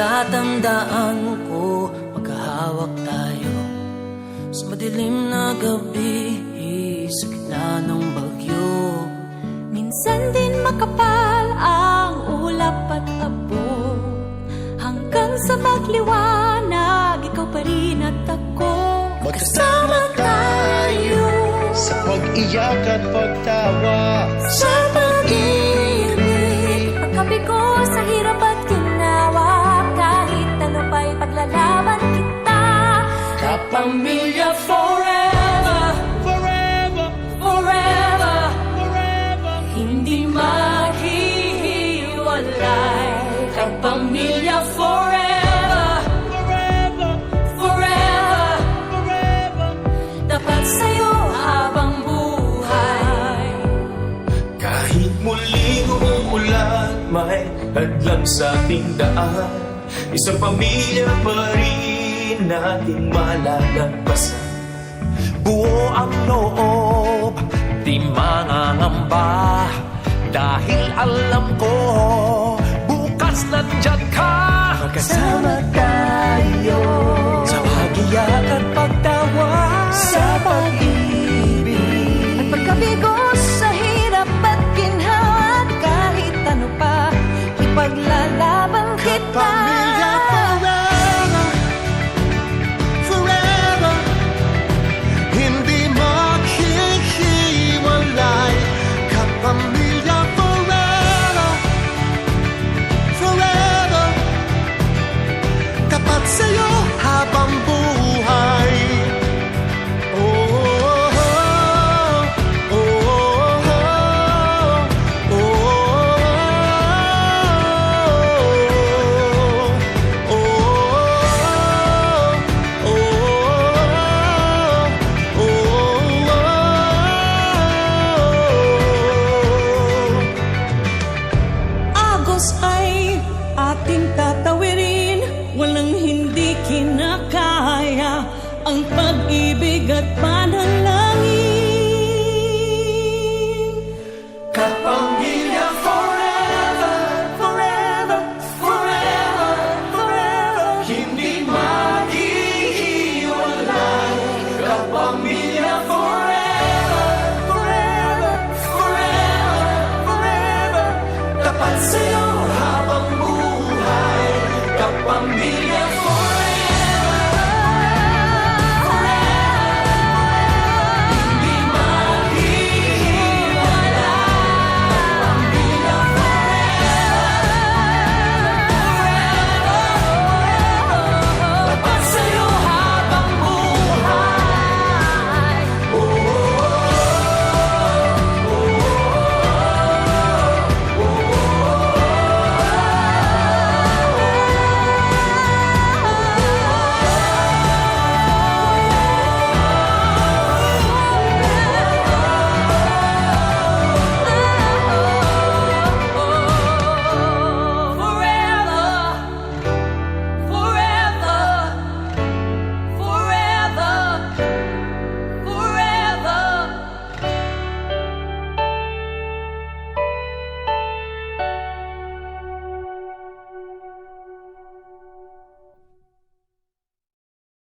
Natatandaan ko, magkahawak tayo sa madilim na gabi, sa gitna ng bagyo. Minsan din makapal ang ulap at abo, hanggang sa magliwanag, ikaw pa rin at ako. Magkasama tayo sa pag-iyak at pagtawa, Sa pag-ibig, pagkabigo sa hirap at ginawa, kahit ano pa'y paglalaban kita. Kapamilya forever, forever, forever, forever. hindi maghihiwalay. Kapamilya forever, Forever, forever, forever. tapat sa'yo habang buhay. Kahit muling umuulan, may hadlang sa ating daan, isang pamilya pa rin nating malalagpasan. Buo ang loob, di mangangamba, dahil alam ko bukas nandiyan ka. Magkasama tayo sa pag-iyak at pagtawa, sa pag-ibig At pagkabigo sa hirap at ginhawa, kahit ano pa, ipaglalaban kita. Pamilya forever, forever. Hindi maghihiwalay. Kapamilya forever, forever. Tapat sa'yo habang buhay. Oh, oh, oh, oh, Agos ay ating tatawirin, walang hindi kinakaya ang pag-ibig at panalangin.